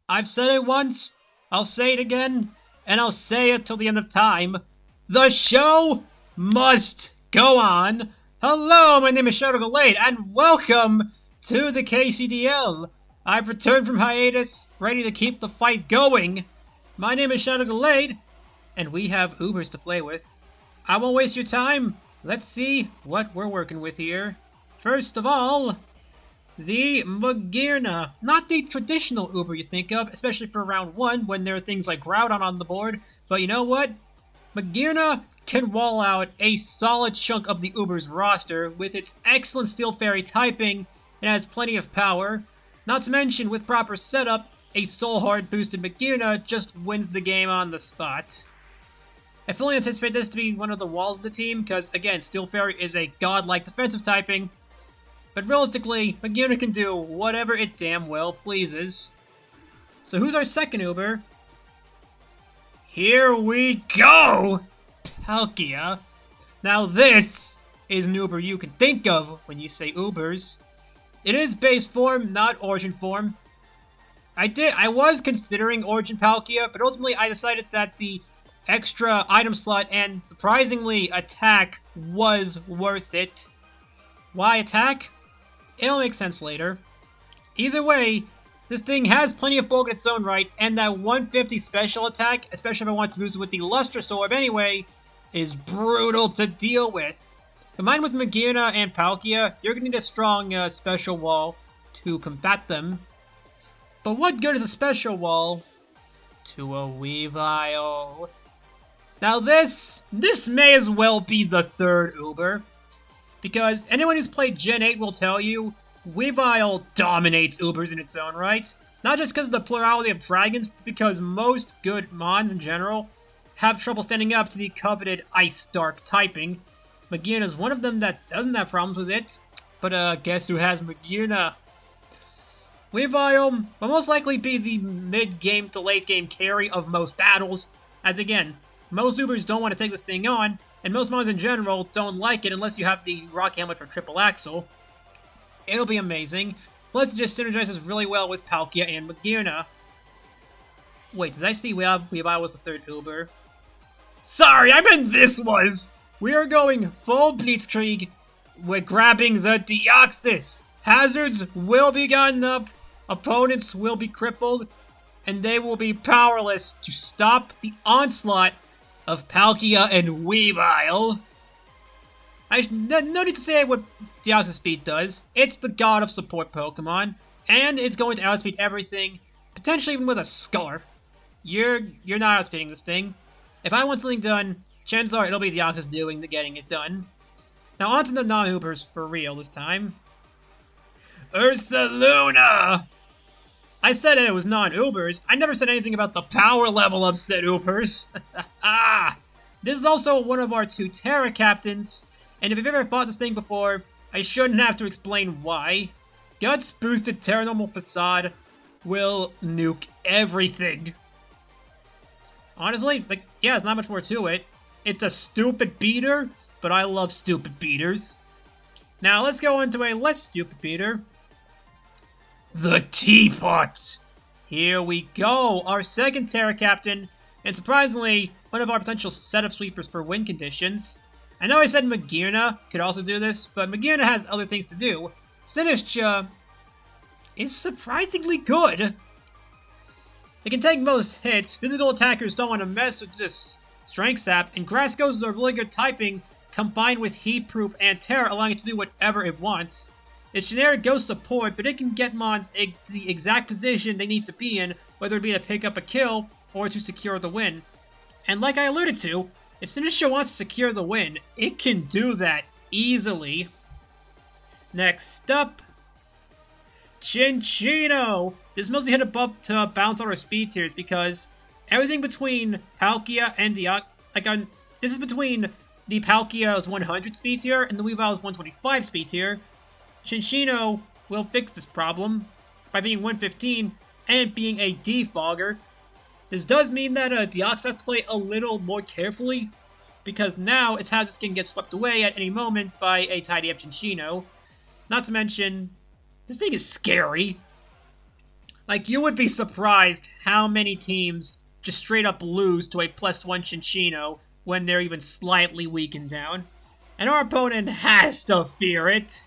I've said it once, I'll say it again, and I'll say it till the end of time. The show must go on. Hello, my name is Gallade, and welcome to the KCDL. I've returned from hiatus, ready to keep the fight going. My name is Gallade, and we have Ubers to play with. I won't waste your time. Let's see what we're working with here. First of all, the Magearna. Not the traditional Uber you think of, especially for round 1 when there are things like Groudon on the board. But you know what? Magearna can wall out a solid chunk of the Uber's roster with its excellent Steel Fairy typing. It has plenty of power. Not to mention, with proper setup, a Soul Heart boosted Magearna just wins the game on the spot. I fully anticipate this to be one of the walls of the team, because again, Steel Fairy is a godlike defensive typing. But realistically, Magearna can do whatever it damn well pleases. So who's our second Uber? Here we go! Palkia. Now this is an Uber you can think of when you say Ubers. It is base form, not origin form. I was considering origin Palkia, but ultimately I decided that the extra item slot and surprisingly attack was worth it. Why attack? It'll make sense later. Either way, this thing has plenty of bulk in its own right, and that 150 special attack, especially if I want to boost it with the Lustrous Orb anyway, is brutal to deal with. Combined with Magearna and Palkia, you're going to need a strong special wall to combat them. But what good is a special wall to a Weavile? Now this may as well be the third Uber. Because anyone who's played Gen 8 will tell you, Weavile dominates Ubers in its own right. Not just because of the plurality of dragons, but because most good Mons in general have trouble standing up to the coveted Ice Dark typing. Magearna is one of them that doesn't have problems with it. But guess who has Magearna? Weavile will most likely be the mid-game to late-game carry of most battles. As again, most Ubers don't want to take this thing on, and most Mons in general don't like it unless you have the Rock Helmet for Triple Axle. It'll be amazing. Plus it just synergizes really well with Palkia and Magearna. Wait, did I see Weavile was the third Uber? Sorry, I meant this was! We are going full Blitzkrieg. We're grabbing the Deoxys. Hazards will be gotten up, opponents will be crippled, and they will be powerless to stop the onslaught of Palkia and Weavile. No need to say what Deoxys Speed does. It's the god of support Pokemon, and it's going to outspeed everything, potentially even with a Scarf. You're not outspeeding this thing. If I want something done, chances are it'll be Deoxys doing the getting it done. Now onto the non-Ubers for real this time. Ursaluna! I said it was non-Ubers. I never said anything about the power level of said Ubers. This is also one of our 2 Terra Captains, and if you've ever fought this thing before, I shouldn't have to explain why. Guts boosted Terra Normal Facade will nuke everything. Honestly, yeah, there's not much more to it. It's a stupid beater, but I love stupid beaters. Now let's go into a less stupid beater. The Teapot! Here we go, our second Terra Captain, and surprisingly, one of our potential setup sweepers for win conditions. I know I said Magearna could also do this, but Magearna has other things to do. Sinistcha is surprisingly good. It can take most hits, physical attackers don't want to mess with this Strength Sap, and Grass Ghost is a really good typing, combined with Heat Proof and Terra, allowing it to do whatever it wants. It's generic ghost support, but it can get Mons the exact position they need to be in, whether it be to pick up a kill or to secure the win. And like I alluded to, if Sinistcha wants to secure the win, it can do that easily. Next up, Chinchino! This mostly hit above to balance out our speed tiers because everything between Palkia and Deoxys, this is between the Palkia's 100 speed tier and the Weavile's 125 speed tier. Chinchino will fix this problem by being 115 and being a defogger. This does mean that Deoxys has to play a little more carefully, because now its hazards can get swept away at any moment by a tidy up Chinchino. Not to mention, this thing is scary. Like, you would be surprised how many teams just straight up lose to a +1 Cinccino when they're even slightly weakened down. And our opponent has to fear it.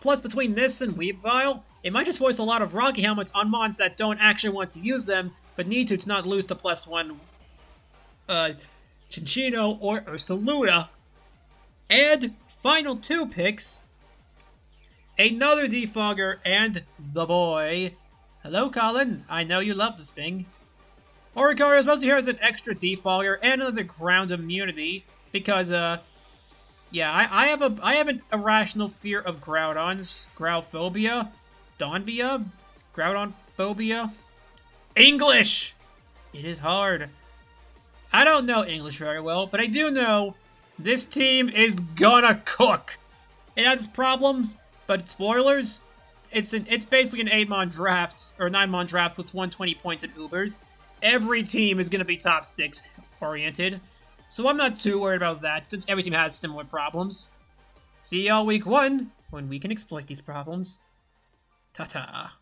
Plus, between this and Weavile, it might just voice a lot of Rocky Helmets on mons that don't actually want to use them, but need to not lose to +1 Cinccino or Ursaluda. And final 2 picks, another Defogger and the boy. Hello, Colin. I know you love this thing. Oricorio is supposed to here as an extra Defogger and another ground immunity because, yeah, I have an irrational fear of Groudons, Growlphobia, Donbia, Groudon phobia. English! It is hard. I don't know English very well, but I do know this team is gonna cook. It has its problems, but spoilers, it's basically an 8-mon draft, or 9-mon draft with 120 points at Ubers. Every team is gonna be top 6 oriented, so I'm not too worried about that, since every team has similar problems. See y'all week 1, when we can exploit these problems. Ta-ta.